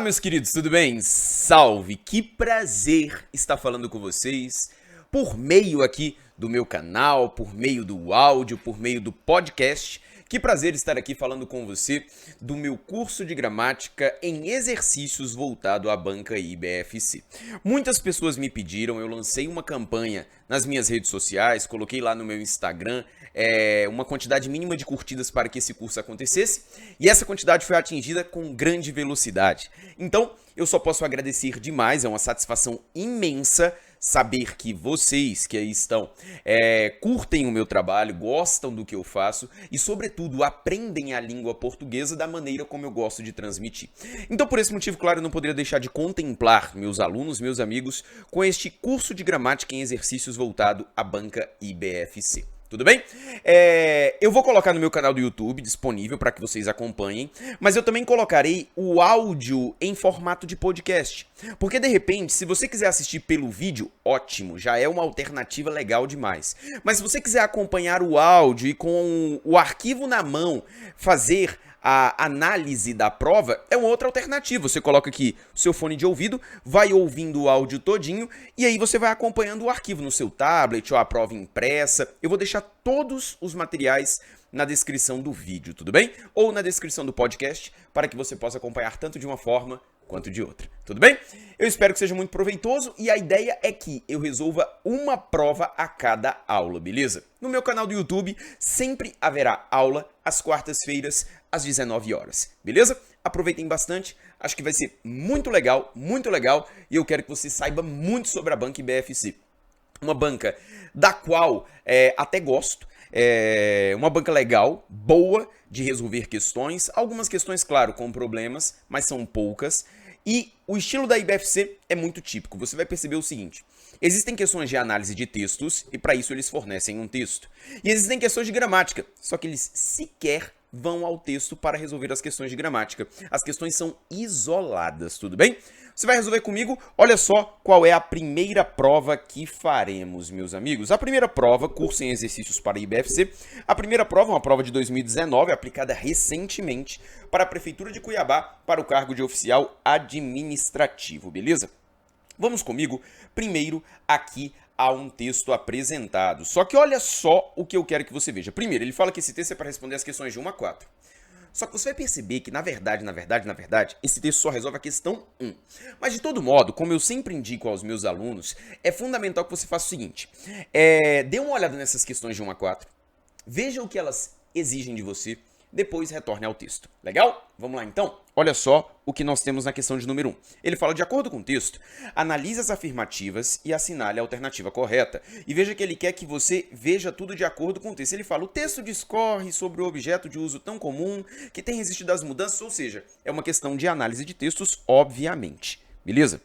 Meus queridos, tudo bem? Salve! Que prazer estar falando com vocês por meio aqui do meu canal, por meio do áudio, por meio do podcast. Que prazer estar aqui falando com você do meu curso de gramática em exercícios voltado à banca IBFC. Muitas pessoas me pediram, eu lancei uma campanha nas minhas redes sociais, coloquei lá no meu Instagram uma quantidade mínima de curtidas para que esse curso acontecesse, e essa quantidade foi atingida com grande velocidade. Então, eu só posso agradecer demais, é uma satisfação imensa saber que vocês que aí estão curtem o meu trabalho, gostam do que eu faço e, sobretudo, aprendem a língua portuguesa da maneira como eu gosto de transmitir. Então, por esse motivo, claro, eu não poderia deixar de contemplar meus alunos, meus amigos, com este curso de gramática em exercícios voltado à banca IBFC. Tudo bem? Eu vou colocar no meu canal do YouTube disponível para que vocês acompanhem, mas eu também colocarei o áudio em formato de podcast. Porque, de repente, se você quiser assistir pelo vídeo, ótimo, já é uma alternativa legal demais. Mas se você quiser acompanhar o áudio e com o arquivo na mão fazer a análise da prova, é uma outra alternativa. Você coloca aqui o seu fone de ouvido, vai ouvindo o áudio todinho e aí você vai acompanhando o arquivo no seu tablet ou a prova impressa. Eu vou deixar todos os materiais na descrição do vídeo, tudo bem? Ou na descrição do podcast, para que você possa acompanhar tanto de uma forma quanto de outra, tudo bem? Eu espero que seja muito proveitoso e a ideia é que eu resolva uma prova a cada aula, beleza? No meu canal do YouTube sempre haverá aula às quartas-feiras, às 19 horas, beleza? Aproveitem bastante, acho que vai ser muito legal, e eu quero que você saiba muito sobre a banca IBFC. Uma banca da qual até gosto, uma banca legal, boa de resolver questões, algumas questões, claro, com problemas, mas são poucas. E o estilo da IBFC é muito típico. Você vai perceber o seguinte: existem questões de análise de textos e para isso eles fornecem um texto. E existem questões de gramática, só que eles sequer vão ao texto para resolver as questões de gramática. As questões são isoladas, tudo bem? Você vai resolver comigo? Olha só qual é a primeira prova que faremos, meus amigos. A primeira prova, curso em exercícios para a IBFC. A primeira prova, uma prova de 2019, aplicada recentemente para a Prefeitura de Cuiabá para o cargo de oficial administrativo, beleza? Vamos comigo primeiro aqui a um texto apresentado. Só que olha só o que eu quero que você veja. Primeiro, ele fala que esse texto é para responder as questões de 1 a 4. Só que você vai perceber que, na verdade, esse texto só resolve a questão 1. Mas, de todo modo, como eu sempre indico aos meus alunos, é fundamental que você faça o seguinte. Dê uma olhada nessas questões de 1 a 4, veja o que elas exigem de você, depois retorne ao texto. Legal? Vamos lá, então? Olha só o que nós temos na questão de número 1. Ele fala, de acordo com o texto, analise as afirmativas e assinale a alternativa correta. E veja que ele quer que você veja tudo de acordo com o texto. Ele fala, o texto discorre sobre o objeto de uso tão comum que tem resistido às mudanças, ou seja, é uma questão de análise de textos, obviamente. Beleza?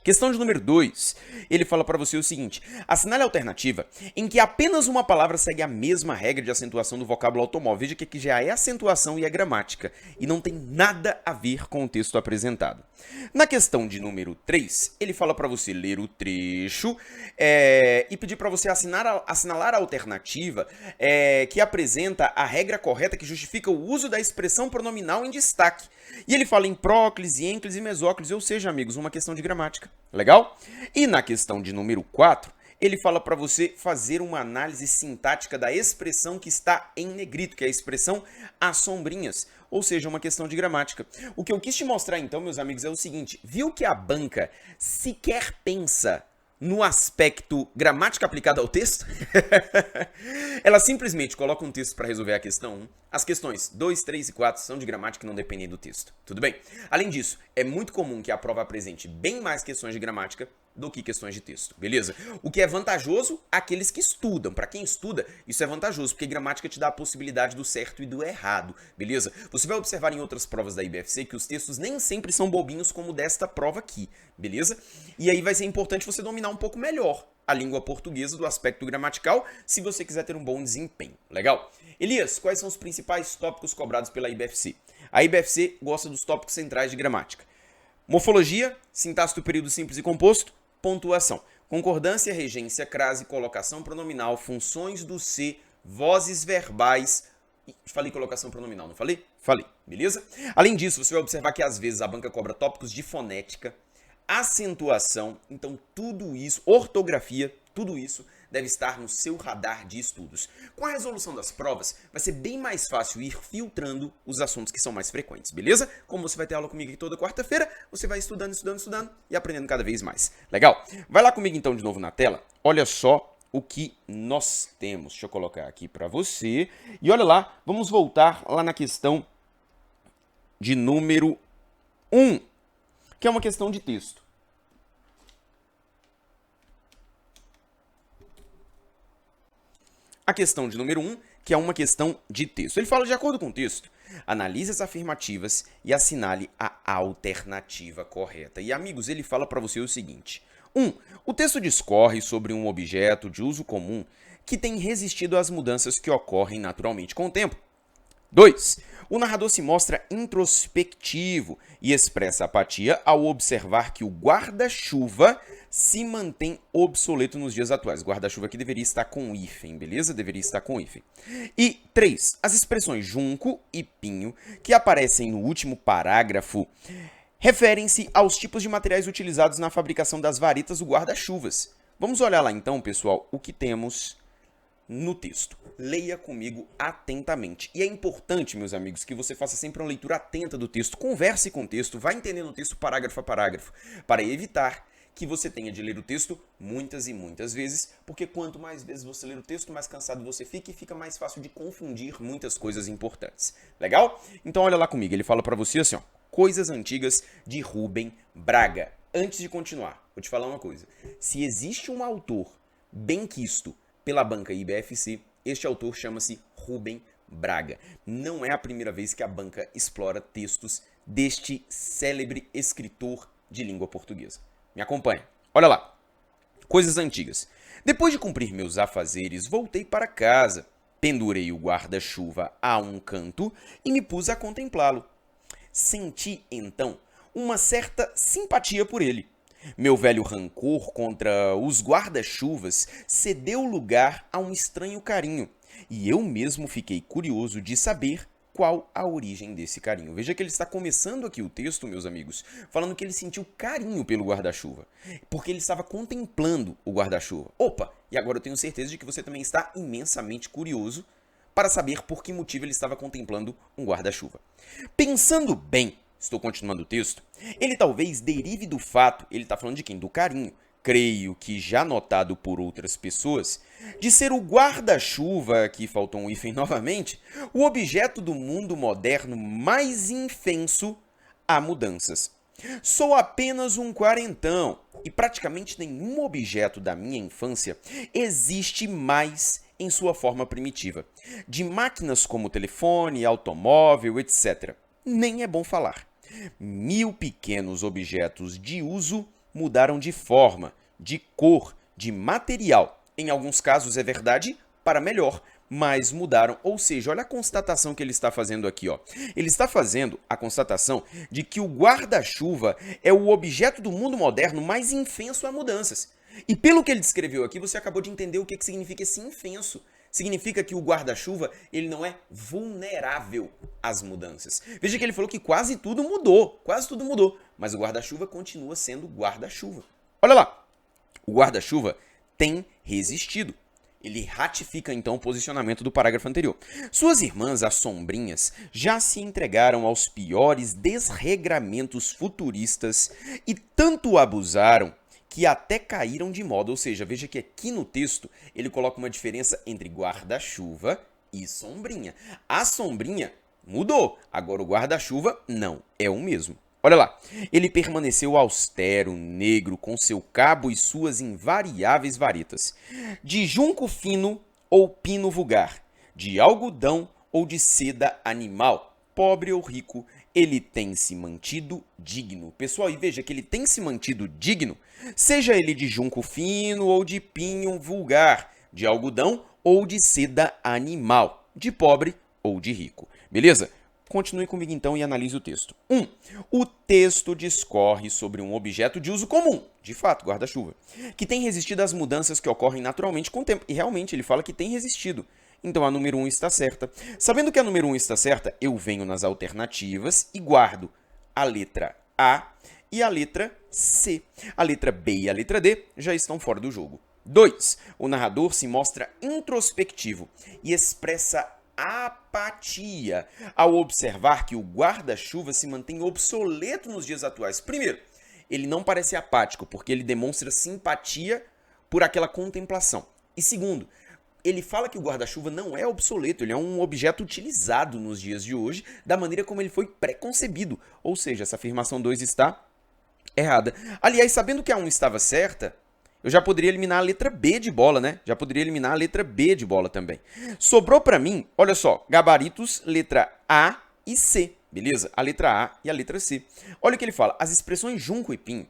Questão de número 2, ele fala para você o seguinte: assinale a alternativa em que apenas uma palavra segue a mesma regra de acentuação do vocábulo automóvel. Veja que aqui já é acentuação e é gramática, e não tem nada a ver com o texto apresentado. Na questão de número 3, ele fala para você ler o trecho e pedir para você assinalar a alternativa que apresenta a regra correta que justifica o uso da expressão pronominal em destaque. E ele fala em próclise, ênclise e mesóclise, ou seja, amigos, uma questão de gramática. Legal? E na questão de número 4, ele fala para você fazer uma análise sintática da expressão que está em negrito, que é a expressão às sombrinhas, ou seja, uma questão de gramática. O que eu quis te mostrar então, meus amigos, é o seguinte: viu que a banca sequer pensa no aspecto gramática aplicada ao texto? Ela simplesmente coloca um texto para resolver a questão 1. As questões 2, 3 e 4 são de gramática e não dependem do texto. Tudo bem? Além disso, é muito comum que a prova apresente bem mais questões de gramática do que questões de texto, beleza? O que é vantajoso àqueles que estudam. Para quem estuda, isso é vantajoso, porque gramática te dá a possibilidade do certo e do errado, beleza? Você vai observar em outras provas da IBFC que os textos nem sempre são bobinhos como desta prova aqui, beleza? E aí vai ser importante você dominar um pouco melhor a língua portuguesa do aspecto gramatical, se você quiser ter um bom desempenho. Legal? Elias, quais são os principais tópicos cobrados pela IBFC? A IBFC gosta dos tópicos centrais de gramática: morfologia, sintaxe do período simples e composto, pontuação, concordância, regência, crase, colocação pronominal, funções do ser, vozes verbais. Falei colocação pronominal, não falei? Falei, beleza? Além disso, você vai observar que às vezes a banca cobra tópicos de fonética, acentuação, então tudo isso, ortografia, tudo isso deve estar no seu radar de estudos. Com a resolução das provas, vai ser bem mais fácil ir filtrando os assuntos que são mais frequentes, beleza? Como você vai ter aula comigo aqui toda quarta-feira, você vai estudando e aprendendo cada vez mais. Legal? Vai lá comigo então de novo na tela. Olha só o que nós temos. Deixa eu colocar aqui para você. E olha lá, vamos voltar lá na questão de número 1, que é uma questão de texto. A questão de número 1, que é uma questão de texto. Ele fala, de acordo com o texto, analise as afirmativas e assinale a alternativa correta. E, amigos, ele fala para você o seguinte. 1. O texto discorre sobre um objeto de uso comum que tem resistido às mudanças que ocorrem naturalmente com o tempo. 2. O narrador se mostra introspectivo e expressa apatia ao observar que o guarda-chuva se mantém obsoleto nos dias atuais. Guarda-chuva aqui deveria estar com hífen, beleza? Deveria estar com hífen. E 3. As expressões junco e pinho, que aparecem no último parágrafo, referem-se aos tipos de materiais utilizados na fabricação das varetas do guarda-chuvas. Vamos olhar lá então, pessoal, o que temos no texto. Leia comigo atentamente. E é importante, meus amigos, que você faça sempre uma leitura atenta do texto. Converse com o texto, vá entendendo o texto parágrafo a parágrafo, para evitar que você tenha de ler o texto muitas e muitas vezes, porque quanto mais vezes você ler o texto, mais cansado você fica e fica mais fácil de confundir muitas coisas importantes. Legal? Então olha lá comigo, ele fala para você assim, ó, Coisas Antigas de Rubem Braga. Antes de continuar, vou te falar uma coisa. Se existe um autor benquisto pela banca IBFC, este autor chama-se Rubem Braga. Não é a primeira vez que a banca explora textos deste célebre escritor de língua portuguesa. Me acompanha. Olha lá. Coisas Antigas. Depois de cumprir meus afazeres, voltei para casa. Pendurei o guarda-chuva a um canto e me pus a contemplá-lo. Senti, então, uma certa simpatia por ele. Meu velho rancor contra os guarda-chuvas cedeu lugar a um estranho carinho, e eu mesmo fiquei curioso de saber qual a origem desse carinho. Veja que ele está começando aqui o texto, meus amigos, falando que ele sentiu carinho pelo guarda-chuva, porque ele estava contemplando o guarda-chuva. Opa, e agora eu tenho certeza de que você também está imensamente curioso para saber por que motivo ele estava contemplando um guarda-chuva. Pensando bem, estou continuando o texto, ele talvez derive do fato, ele está falando de quem? Do carinho, creio que já notado por outras pessoas, de ser o guarda-chuva, aqui faltou um hífen novamente, o objeto do mundo moderno mais infenso a mudanças. Sou apenas um quarentão e praticamente nenhum objeto da minha infância existe mais em sua forma primitiva. De máquinas como telefone, automóvel, etc. Nem é bom falar. 1000 pequenos objetos de uso mudaram de forma, de cor, de material. Em alguns casos é verdade, para melhor, mas mudaram. Ou seja, olha a constatação que ele está fazendo aqui, ó. Ele está fazendo a constatação de que o guarda-chuva é o objeto do mundo moderno mais infenso a mudanças. E pelo que ele descreveu aqui, você acabou de entender o que significa esse infenso. Significa que o guarda-chuva ele não é vulnerável às mudanças. Veja que ele falou que quase tudo mudou, mas o guarda-chuva continua sendo guarda-chuva. Olha lá, o guarda-chuva tem resistido. Ele ratifica então o posicionamento do parágrafo anterior. Suas irmãs, as sombrinhas, já se entregaram aos piores desregramentos futuristas e tanto abusaram que até caíram de moda. Ou seja, veja que aqui no texto ele coloca uma diferença entre guarda-chuva e sombrinha. A sombrinha mudou, agora o guarda-chuva não, é o mesmo. Olha lá, ele permaneceu austero, negro, com seu cabo e suas invariáveis varetas, de junco fino ou pino vulgar, de algodão ou de seda animal, pobre ou rico, ele tem se mantido digno. Pessoal, e veja que ele tem se mantido digno, seja ele de junco fino ou de pinho vulgar, de algodão ou de seda animal, de pobre ou de rico. Beleza? Continue comigo então e analise o texto. 1. O texto discorre sobre um objeto de uso comum, de fato, guarda-chuva, que tem resistido às mudanças que ocorrem naturalmente com o tempo. E realmente ele fala que tem resistido. Então a número 1 está certa. Sabendo que a número 1 está certa, eu venho nas alternativas e guardo a letra A e a letra C. A letra B e a letra D já estão fora do jogo. 2. O narrador se mostra introspectivo e expressa apatia ao observar que o guarda-chuva se mantém obsoleto nos dias atuais. Primeiro, ele não parece apático, porque ele demonstra simpatia por aquela contemplação. E segundo, ele fala que o guarda-chuva não é obsoleto, ele é um objeto utilizado nos dias de hoje, da maneira como ele foi pré-concebido. Ou seja, essa afirmação 2 está errada. Aliás, sabendo que a 1 estava certa, eu já poderia eliminar a letra B de bola, né? Já poderia eliminar a letra B de bola também. Sobrou para mim, olha só, gabaritos, letra A e C, beleza? A letra A e a letra C. Olha o que ele fala. As expressões junco e pinho,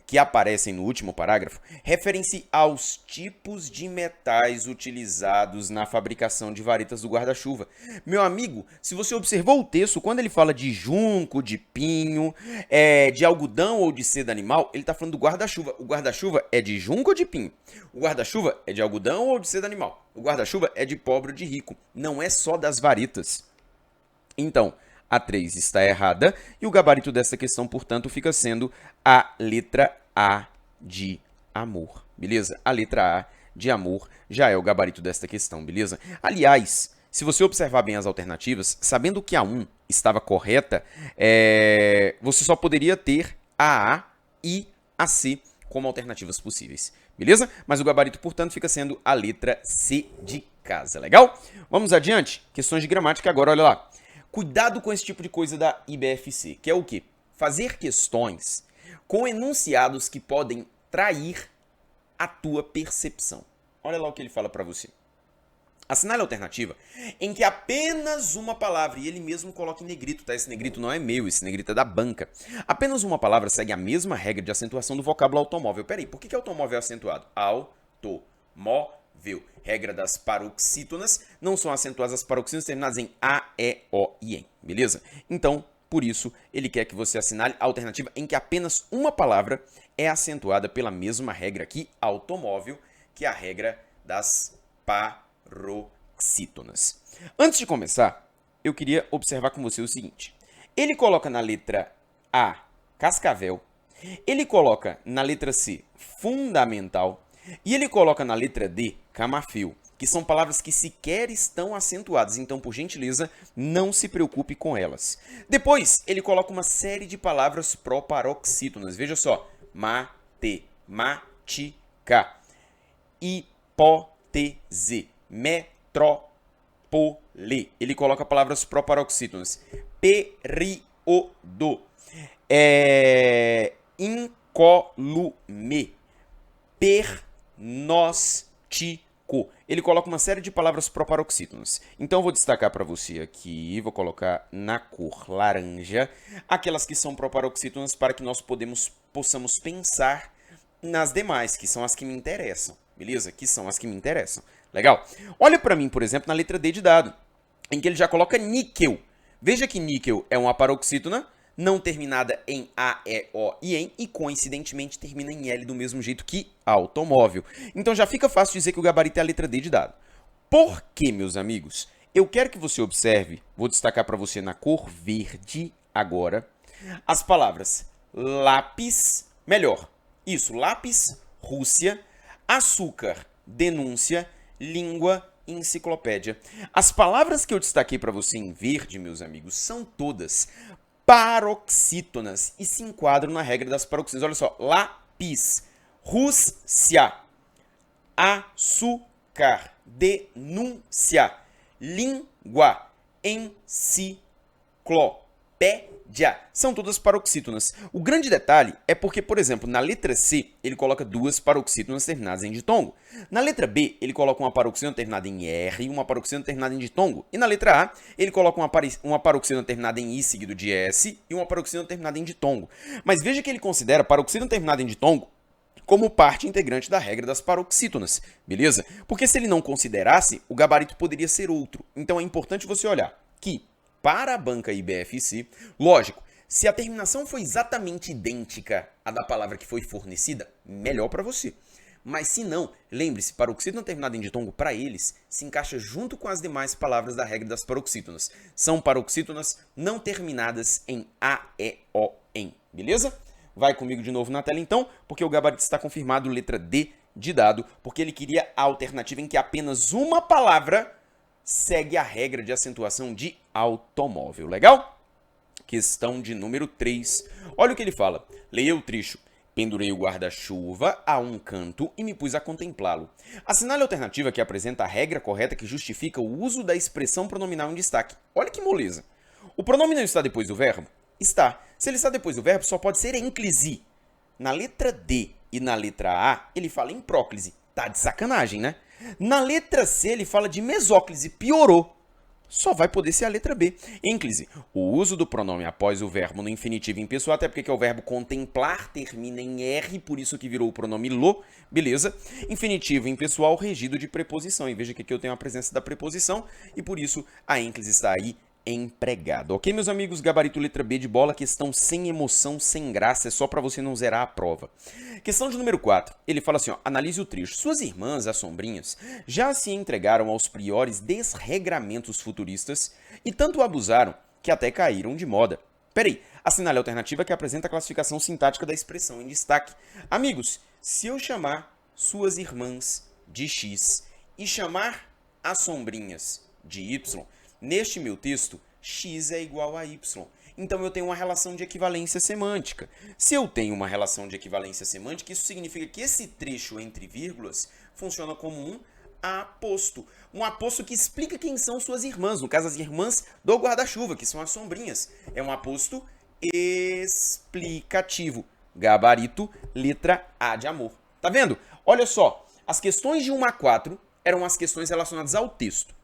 que aparecem no último parágrafo, referem-se aos tipos de metais utilizados na fabricação de varetas do guarda-chuva. Meu amigo, se você observou o texto, quando ele fala de junco, de pinho, de algodão ou de seda animal, ele está falando do guarda-chuva. O guarda-chuva é de junco ou de pinho? O guarda-chuva é de algodão ou de seda animal? O guarda-chuva é de pobre ou de rico. Não é só das varetas. Então, a 3 está errada e o gabarito dessa questão, portanto, fica sendo a letra A de amor, beleza? A letra A de amor já é o gabarito desta questão, beleza? Aliás, se você observar bem as alternativas, sabendo que a 1 estava correta, você só poderia ter a A e a C como alternativas possíveis, beleza? Mas o gabarito, portanto, fica sendo a letra C de casa, legal? Vamos adiante? Questões de gramática agora, olha lá. Cuidado com esse tipo de coisa da IBFC, que é o quê? Fazer questões com enunciados que podem trair a tua percepção. Olha lá o que ele fala para você. Assinale a alternativa em que apenas uma palavra, e ele mesmo coloca em negrito, tá? Esse negrito não é meu, esse negrito é da banca. Apenas uma palavra segue a mesma regra de acentuação do vocábulo automóvel. Peraí, por que automóvel é acentuado? Automóvel. Regra das paroxítonas, não são acentuadas as paroxítonas terminadas em A, E, O e EM, beleza? Então, por isso, ele quer que você assinale a alternativa em que apenas uma palavra é acentuada pela mesma regra aqui, automóvel, que é a regra das paroxítonas. Antes de começar, eu queria observar com você o seguinte. Ele coloca na letra A, cascavel, ele coloca na letra C, fundamental, e ele coloca na letra D, camafeu, que são palavras que sequer estão acentuadas, então, por gentileza, não se preocupe com elas. Depois, ele coloca uma série de palavras proparoxítonas. Veja só, matemática, hipótese, metrópole. Ele coloca palavras proparoxítonas. Período, incólume, pernóstico. Ele coloca uma série de palavras proparoxítonas. Então, eu vou destacar para você aqui, vou colocar na cor laranja, aquelas que são proparoxítonas para que nós possamos pensar nas demais, que são as que me interessam, beleza? Que são as que me interessam. Legal? Olha para mim, por exemplo, na letra D de dado, em que ele já coloca níquel. Veja que níquel é uma paroxítona, não terminada em A, E, O e EM, e coincidentemente termina em L do mesmo jeito que automóvel. Então já fica fácil dizer que o gabarito é a letra D de dado. Por quê, meus amigos? Eu quero que você observe, vou destacar para você na cor verde agora, as palavras lápis, lápis, Rússia, açúcar, denúncia, língua, enciclopédia. As palavras que eu destaquei para você em verde, meus amigos, são todas paroxítonas e se enquadram na regra das paroxítonas. Olha só, lápis, Rússia, açúcar, denúncia, língua, enciclopédia. São todas paroxítonas. O grande detalhe é porque, por exemplo, na letra C, ele coloca duas paroxítonas terminadas em ditongo. Na letra B, ele coloca uma paroxítona terminada em R e uma paroxítona terminada em ditongo. E na letra A, ele coloca uma paroxítona terminada em I seguido de S e uma paroxítona terminada em ditongo. Mas veja que ele considera paroxítona terminada em ditongo como parte integrante da regra das paroxítonas, beleza? Porque se ele não considerasse, o gabarito poderia ser outro. Então é importante você olhar que, para a banca IBFC, lógico, se a terminação for exatamente idêntica à da palavra que foi fornecida, melhor para você. Mas se não, lembre-se, paroxítona terminada em ditongo, para eles, se encaixa junto com as demais palavras da regra das paroxítonas. São paroxítonas não terminadas em A, E, O, N. Beleza? Vai comigo de novo na tela então, porque o gabarito está confirmado, letra D de dado, porque ele queria a alternativa em que apenas uma palavra segue a regra de acentuação de automóvel. Legal? Questão de número 3. Olha o que ele fala. Leia o trecho. Pendurei o guarda-chuva a um canto e me pus a contemplá-lo. Assinale a alternativa que apresenta a regra correta que justifica o uso da expressão pronominal em destaque. Olha que moleza. O pronome não está depois do verbo? Está. Se ele está depois do verbo, só pode ser ênclise. Na letra D e na letra A, ele fala em próclise. Tá de sacanagem, né? Na letra C, ele fala de mesóclise. Piorou. Só vai poder ser a letra B. Ênclise. O uso do pronome após o verbo no infinitivo impessoal, até porque é o verbo contemplar, termina em R, por isso que virou o pronome lo, beleza? Infinitivo impessoal regido de preposição. E veja que aqui eu tenho a presença da preposição e por isso a ênclise está aí empregada. Ok, meus amigos? Gabarito letra B de bola, questão sem emoção, sem graça, é só para você não zerar a prova. Questão de número 4, ele fala assim, ó, analise o trecho. Suas irmãs, as sombrinhas, já se entregaram aos priores desregramentos futuristas e tanto abusaram que até caíram de moda. Peraí, assinale a alternativa que apresenta a classificação sintática da expressão em destaque. Amigos, se eu chamar suas irmãs de X e chamar as sombrinhas de Y, neste meu texto, X é igual a Y. Então eu tenho uma relação de equivalência semântica. Se eu tenho uma relação de equivalência semântica, isso significa que esse trecho entre vírgulas funciona como um aposto. Um aposto que explica quem são suas irmãs. No caso, as irmãs do guarda-chuva, que são as sombrinhas. É um aposto explicativo. Gabarito, letra A de amor. Tá vendo? Olha só, as questões de 1 a 4 eram as questões relacionadas ao texto.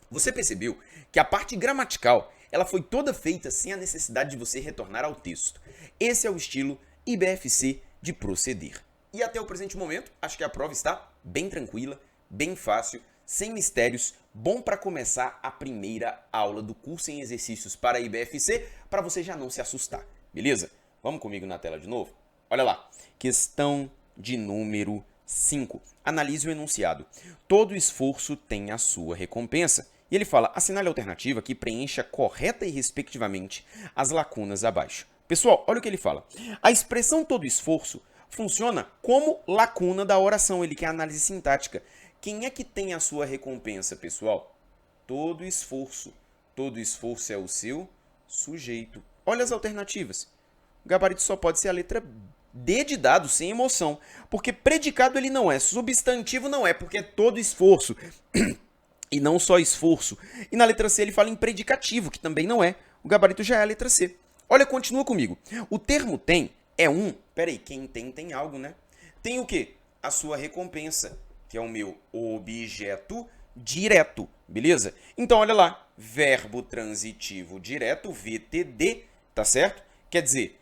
Você percebeu que a parte gramatical ela foi toda feita sem a necessidade de você retornar ao texto. Esse é o estilo IBFC de proceder. E até o presente momento, acho que a prova está bem tranquila, bem fácil, sem mistérios, bom para começar a primeira aula do curso em exercícios para IBFC, para você já não se assustar, beleza? Vamos comigo na tela de novo? Olha lá, questão de número 5. Analise o enunciado. Todo esforço tem a sua recompensa. E ele fala, assinale a alternativa que preencha correta e respectivamente as lacunas abaixo. Pessoal, olha o que ele fala. A expressão todo esforço funciona como lacuna da oração. Ele quer análise sintática. Quem é que tem a sua recompensa, pessoal? Todo esforço. Todo esforço é o seu sujeito. Olha as alternativas. O gabarito só pode ser a letra D de dado, sem emoção. Porque predicado ele não é, substantivo não é, porque é todo esforço. E não só esforço. E na letra C ele fala em predicativo, que também não é. O gabarito já é a letra C. Olha, continua comigo. O termo tem é um... Peraí, quem tem algo, né? Tem o quê? A sua recompensa, que é o meu objeto direto, beleza? Então, olha lá. Verbo transitivo direto, VTD, tá certo? Quer dizer,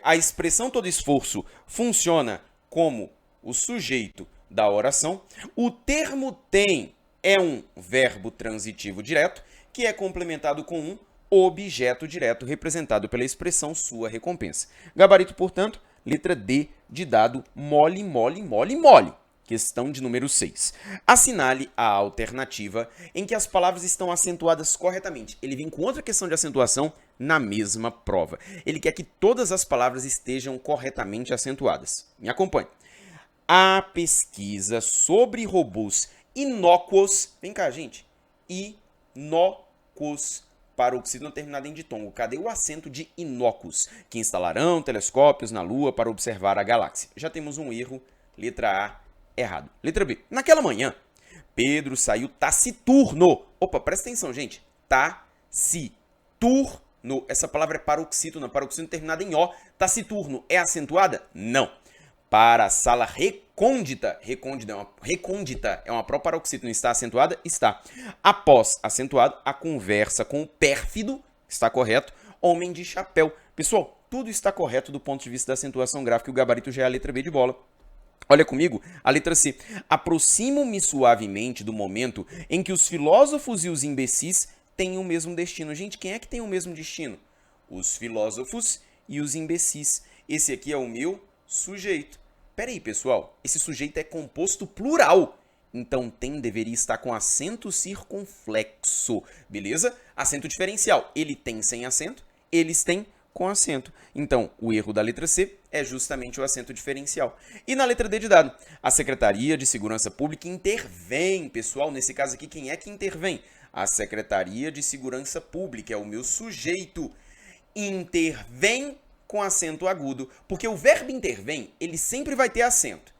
a expressão todo esforço funciona como o sujeito da oração. O termo tem é um verbo transitivo direto, que é complementado com um objeto direto, representado pela expressão sua recompensa. Gabarito, portanto, letra D de dado, mole, mole, mole, mole. Questão de número 6. Assinale a alternativa em que as palavras estão acentuadas corretamente. Ele vem com outra questão de acentuação na mesma prova. Ele quer que todas as palavras estejam corretamente acentuadas. Me acompanhe. A pesquisa sobre robôs inócuos, vem cá, gente, inócuos, paroxítona terminada em ditongo. Cadê o acento de inócuos? Que instalarão telescópios na Lua para observar a galáxia. Já temos um erro, letra A, errado. Letra B, naquela manhã, Pedro saiu taciturno. Opa, presta atenção, gente. Taciturno. Essa palavra é paroxítona, paroxítona terminada em O. Taciturno é acentuada? Não. Para a sala recôndita. Recôndita é uma proparoxítona. Está acentuada? Está. Após acentuado, a conversa com o pérfido. Está correto. Homem de chapéu. Pessoal, tudo está correto do ponto de vista da acentuação gráfica. O gabarito já é a letra B de bola. Olha comigo, a letra C. Aproximo-me suavemente do momento em que os filósofos e os imbecis têm o mesmo destino. Gente, quem é que tem o mesmo destino? Os filósofos e os imbecis. Esse aqui é o meu sujeito. Peraí, pessoal, esse sujeito é composto plural. Então, tem deveria estar com acento circunflexo, beleza? Acento diferencial. Ele tem sem acento, eles têm com acento. Então, o erro da letra C é justamente o acento diferencial. E na letra D de dado, a Secretaria de Segurança Pública intervém. Pessoal, nesse caso aqui, quem é que intervém? A Secretaria de Segurança Pública, é o meu sujeito. Intervém com acento agudo, porque o verbo intervém, ele sempre vai ter acento.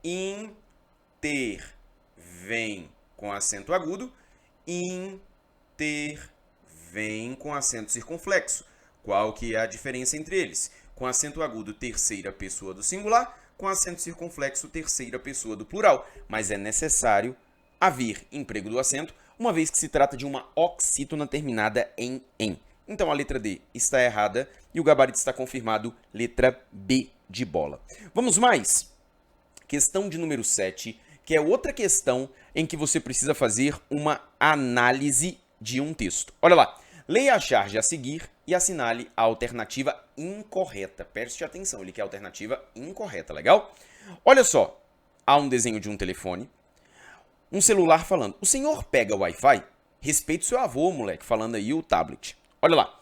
Intervém com acento agudo, intervém com acento circunflexo. Qual que é a diferença entre eles? Com acento agudo, terceira pessoa do singular, com acento circunflexo, terceira pessoa do plural. Mas é necessário haver emprego do acento, uma vez que se trata de uma oxítona terminada em "em". Então a letra D está errada e o gabarito está confirmado, letra B de bola. Vamos mais? Questão de número 7, que é outra questão em que você precisa fazer uma análise de um texto. Olha lá, leia a charge a seguir e assinale a alternativa incorreta. Preste atenção, ele quer a alternativa incorreta, legal? Olha só, há um desenho de um telefone, um celular falando, o senhor pega o Wi-Fi? Respeite seu avô, moleque, falando aí o tablet. Olha lá,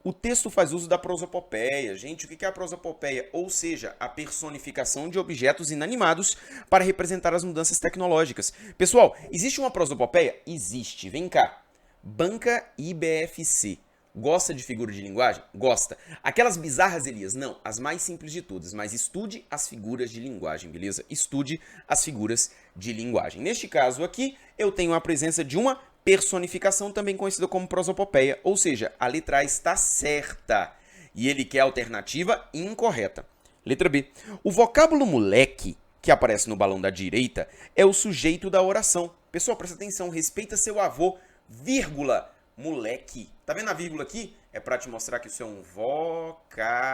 o texto faz uso da prosopopeia. Gente, o que é a prosopopeia? Ou seja, a personificação de objetos inanimados para representar as mudanças tecnológicas. Pessoal, existe uma prosopopeia? Existe. Vem cá. Banca IBFC. Gosta de figura de linguagem? Gosta. Aquelas bizarras, Elias? Não, as mais simples de todas. Mas estude as figuras de linguagem, beleza? Estude as figuras de linguagem. Neste caso aqui, eu tenho a presença de uma personificação, também conhecida como prosopopeia, ou seja, a letra A está certa e ele quer a alternativa incorreta. Letra B. O vocábulo moleque, que aparece no balão da direita, é o sujeito da oração. Pessoal, presta atenção, respeita seu avô, vírgula, moleque. Tá vendo a vírgula aqui? É para te mostrar que isso é um vocativo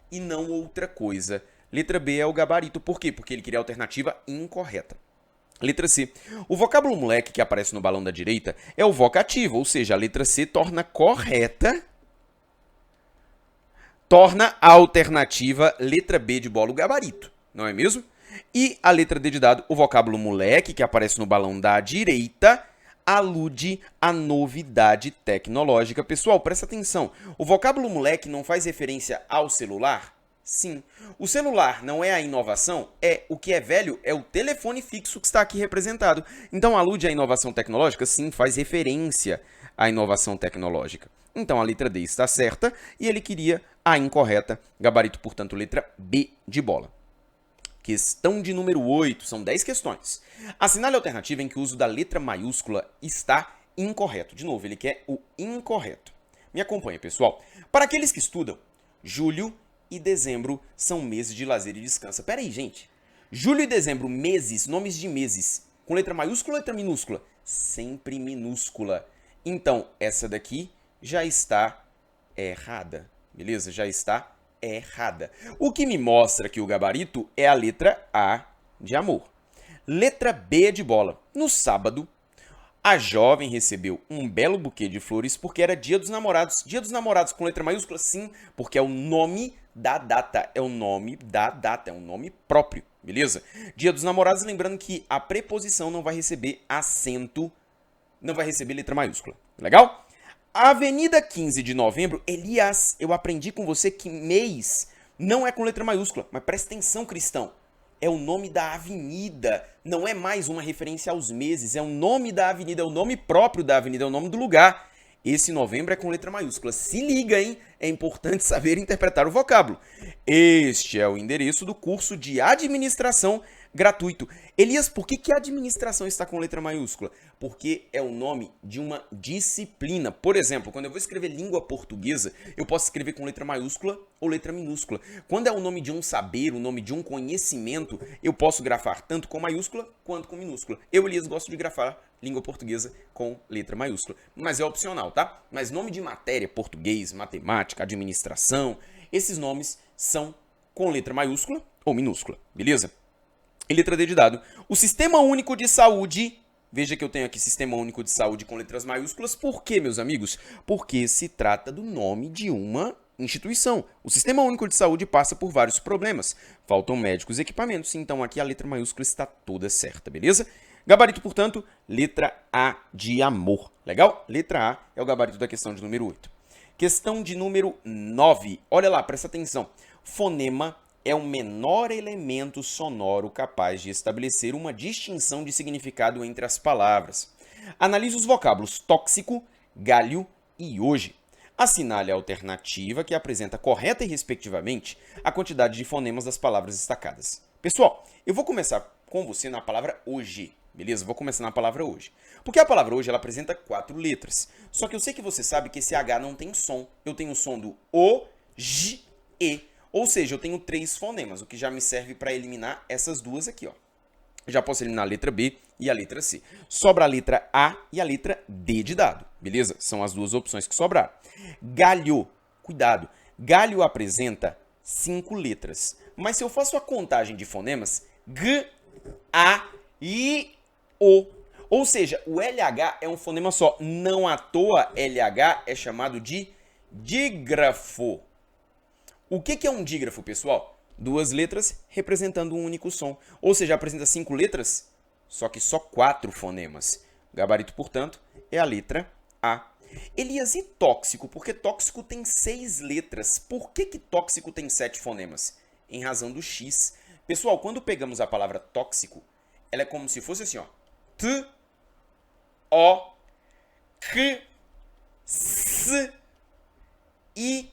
e não outra coisa. Letra B é o gabarito. Por quê? Porque ele queria a alternativa incorreta. Letra C. O vocábulo moleque que aparece no balão da direita é o vocativo, ou seja, a letra C torna correta, torna a alternativa letra B de bola o gabarito, não é mesmo? E a letra D de dado, o vocábulo moleque que aparece no balão da direita alude à novidade tecnológica. Pessoal, presta atenção, o vocábulo moleque não faz referência ao celular? Sim. O celular não é a inovação? É. O que é velho é o telefone fixo que está aqui representado. Então, alude à inovação tecnológica? Sim, faz referência à inovação tecnológica. Então, a letra D está certa e ele queria a incorreta. Gabarito, portanto, letra B de bola. Questão de número 8. São 10 questões. Assinale a alternativa em que o uso da letra maiúscula está incorreto. De novo, ele quer o incorreto. Me acompanha, pessoal. Para aqueles que estudam, julho e dezembro são meses de lazer e descanso. Pera aí, gente. Julho e dezembro, meses, nomes de meses. Com letra maiúscula ou letra minúscula? Sempre minúscula. Então, essa daqui já está errada. Beleza? Já está errada. O que me mostra que o gabarito é a letra A de amor. Letra B de bola. No sábado, a jovem recebeu um belo buquê de flores porque era Dia dos Namorados. Dia dos Namorados com letra maiúscula? Sim, porque é o nome da data. É o nome da data, é um nome próprio, beleza? Dia dos Namorados, lembrando que a preposição não vai receber acento, não vai receber letra maiúscula. Legal? Avenida 15 de Novembro, Elias, eu aprendi com você que mês não é com letra maiúscula, mas presta atenção, cristão. É o nome da avenida, não é mais uma referência aos meses, é o nome da avenida, é o nome próprio da avenida, é o nome do lugar. Esse novembro é com letra maiúscula. Se liga, hein? É importante saber interpretar o vocábulo. Este é o endereço do curso de administração gratuito. Elias, por que a administração está com letra maiúscula? Porque é o nome de uma disciplina. Por exemplo, quando eu vou escrever língua portuguesa, eu posso escrever com letra maiúscula ou letra minúscula. Quando é o nome de um saber, o nome de um conhecimento, eu posso grafar tanto com maiúscula quanto com minúscula. Eu, Elias, gosto de grafar língua portuguesa com letra maiúscula. Mas é opcional, tá? Mas nome de matéria, português, matemática, administração, esses nomes são com letra maiúscula ou minúscula, beleza? E letra D de dado. O Sistema Único de Saúde, veja que eu tenho aqui Sistema Único de Saúde com letras maiúsculas. Por quê, meus amigos? Porque se trata do nome de uma instituição. O Sistema Único de Saúde passa por vários problemas. Faltam médicos e equipamentos, então aqui a letra maiúscula está toda certa, beleza? Gabarito, portanto, letra A de amor. Legal? Letra A é o gabarito da questão de número 8. Questão de número 9. Olha lá, presta atenção. Fonema é o menor elemento sonoro capaz de estabelecer uma distinção de significado entre as palavras. Analise os vocábulos tóxico, galho e hoje. Assinale a alternativa que apresenta correta e respectivamente a quantidade de fonemas das palavras destacadas. Pessoal, eu vou começar com você na palavra hoje, beleza? Vou começar na palavra hoje. Porque a palavra hoje ela apresenta 4 letras. Só que eu sei que você sabe que esse H não tem som. Eu tenho o som do O, J, E. Ou seja, eu tenho 3 fonemas, o que já me serve para eliminar essas duas aqui, ó. Já posso eliminar a letra B e a letra C. Sobra a letra A e a letra D de dado, beleza? São as duas opções que sobraram. Galho, cuidado, galho apresenta 5 letras. Mas se eu faço a contagem de fonemas, G, A, I, O. Ou seja, o LH é um fonema só. Não à toa, LH é chamado de dígrafo. O que é um dígrafo, pessoal? 2 letras representando um único som. Ou seja, apresenta 5 letras, só que só 4 fonemas. O gabarito, portanto, é a letra A. Elias, e tóxico? Porque tóxico tem 6 letras. Por que tóxico tem 7 fonemas? Em razão do X. Pessoal, quando pegamos a palavra tóxico, ela é como se fosse assim, ó. T, O, K, S, I,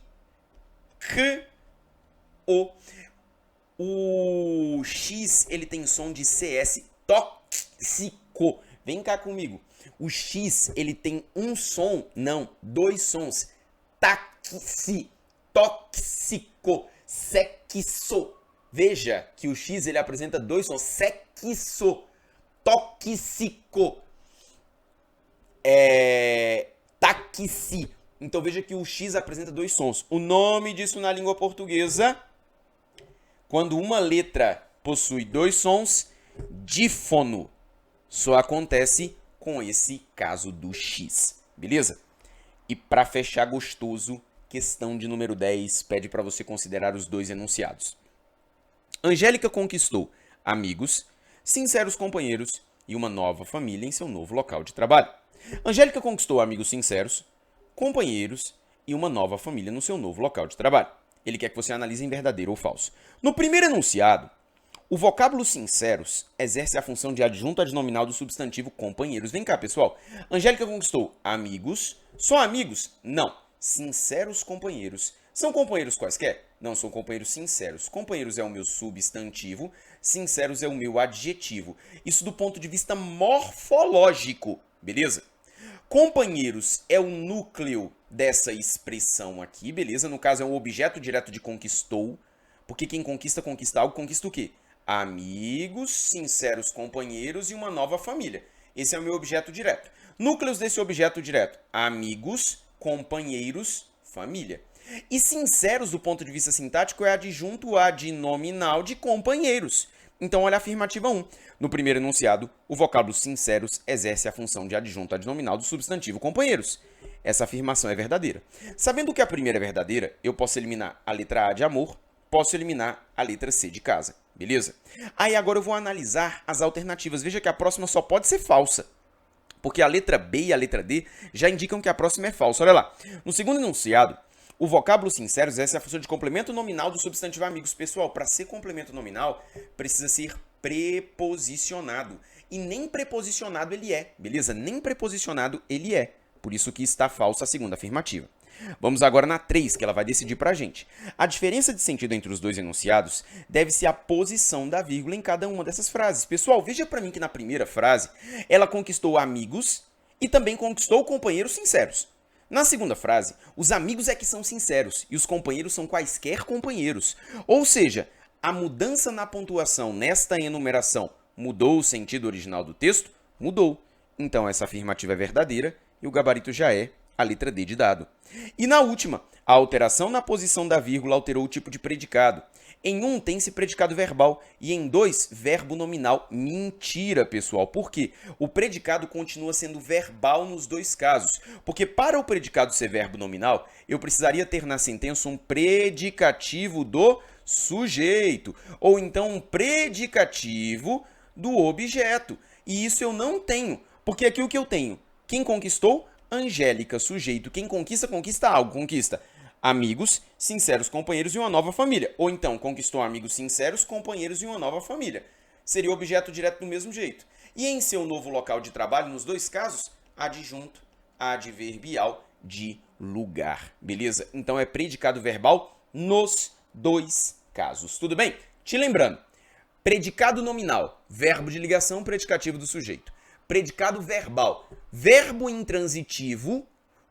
K, O. O X, ele tem som de CS, tóxico. Vem cá comigo. O X, ele tem um som, não, 2 sons. Taxi, tóxico, sexo. Veja que o X, ele apresenta 2 sons. Sexo, tóxico, taxi. Então veja que o X apresenta 2 sons. O nome disso na língua portuguesa, quando uma letra possui 2 sons, dífono. Só acontece com esse caso do X, beleza? E para fechar gostoso, questão de número 10 pede para você considerar os 2 enunciados. Angélica conquistou amigos, sinceros companheiros e uma nova família em seu novo local de trabalho. Angélica conquistou amigos sinceros, companheiros e uma nova família no seu novo local de trabalho. Ele quer que você analise em verdadeiro ou falso. No primeiro enunciado, o vocábulo sinceros exerce a função de adjunto adnominal do substantivo companheiros. Vem cá, pessoal. Angélica conquistou amigos. Só amigos? Não. Sinceros companheiros. São companheiros quaisquer? Não, são companheiros sinceros. Companheiros é o meu substantivo, sinceros é o meu adjetivo. Isso do ponto de vista morfológico, beleza? Companheiros é o núcleo dessa expressão aqui, beleza? No caso é um objeto direto de conquistou, porque quem conquista, conquista algo, conquista o quê? Amigos, sinceros companheiros e uma nova família. Esse é o meu objeto direto. Núcleos desse objeto direto: amigos, companheiros, família. E sinceros, do ponto de vista sintático, é adjunto adnominal de companheiros. Então, olha a afirmativa 1. No primeiro enunciado, o vocábulo sinceros exerce a função de adjunto adnominal do substantivo companheiros. Essa afirmação é verdadeira. Sabendo que a primeira é verdadeira, eu posso eliminar a letra A de amor, posso eliminar a letra C de casa. Beleza? Aí agora eu vou analisar as alternativas. Veja que a próxima só pode ser falsa, porque a letra B e a letra D já indicam que a próxima é falsa. Olha lá. No segundo enunciado, o vocábulo sincero exerce a função de complemento nominal do substantivo amigos. Pessoal, para ser complemento nominal, precisa ser preposicionado. E nem preposicionado ele é, beleza? Nem preposicionado ele é. Por isso que está falsa a segunda afirmativa. Vamos agora na 3, que ela vai decidir pra gente. A diferença de sentido entre os 2 enunciados deve-se à posição da vírgula em cada uma dessas frases. Pessoal, veja pra mim que na primeira frase, ela conquistou amigos e também conquistou companheiros sinceros. Na segunda frase, os amigos é que são sinceros e os companheiros são quaisquer companheiros. Ou seja, a mudança na pontuação nesta enumeração mudou o sentido original do texto? Mudou. Então essa afirmativa é verdadeira e o gabarito já é a letra D de dado. E na última, a alteração na posição da vírgula alterou o tipo de predicado. Em um tem-se predicado verbal e em dois, verbo nominal. Mentira, pessoal. Por quê? O predicado continua sendo verbal nos dois casos. Porque para o predicado ser verbo nominal, eu precisaria ter na sentença um predicativo do sujeito. Ou então um predicativo do objeto. E isso eu não tenho. Porque aqui o que eu tenho? Quem conquistou? Angélica, sujeito. Quem conquista, conquista algo. Conquista amigos, sinceros companheiros e uma nova família. Ou então, conquistou amigos sinceros, companheiros e uma nova família. Seria objeto direto do mesmo jeito. E em seu novo local de trabalho, nos dois casos, adjunto, adverbial de lugar. Beleza? Então é predicado verbal nos dois casos. Tudo bem? Te lembrando, predicado nominal, verbo de ligação, predicativo do sujeito. Predicado verbal, verbo intransitivo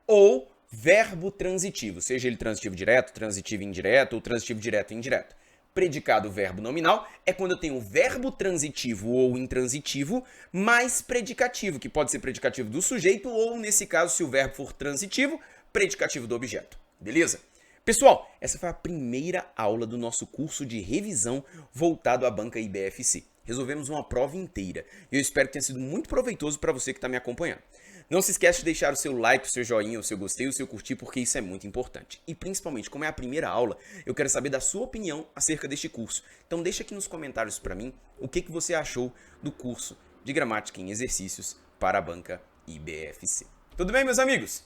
ou verbo transitivo, seja ele transitivo direto, transitivo indireto ou transitivo direto e indireto. Predicado verbo nominal é quando eu tenho verbo transitivo ou intransitivo mais predicativo, que pode ser predicativo do sujeito ou, nesse caso, se o verbo for transitivo, predicativo do objeto. Beleza? Pessoal, essa foi a primeira aula do nosso curso de revisão voltado à banca IBFC. Resolvemos uma prova inteira. Eu espero que tenha sido muito proveitoso para você que está me acompanhando. Não se esquece de deixar o seu like, o seu joinha, o seu gostei, o seu curtir, porque isso é muito importante. E principalmente, como é a primeira aula, eu quero saber da sua opinião acerca deste curso. Então deixa aqui nos comentários para mim o que você achou do curso de gramática em exercícios para a banca IBFC. Tudo bem, meus amigos?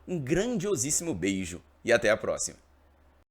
Um grandiosíssimo beijo e até a próxima.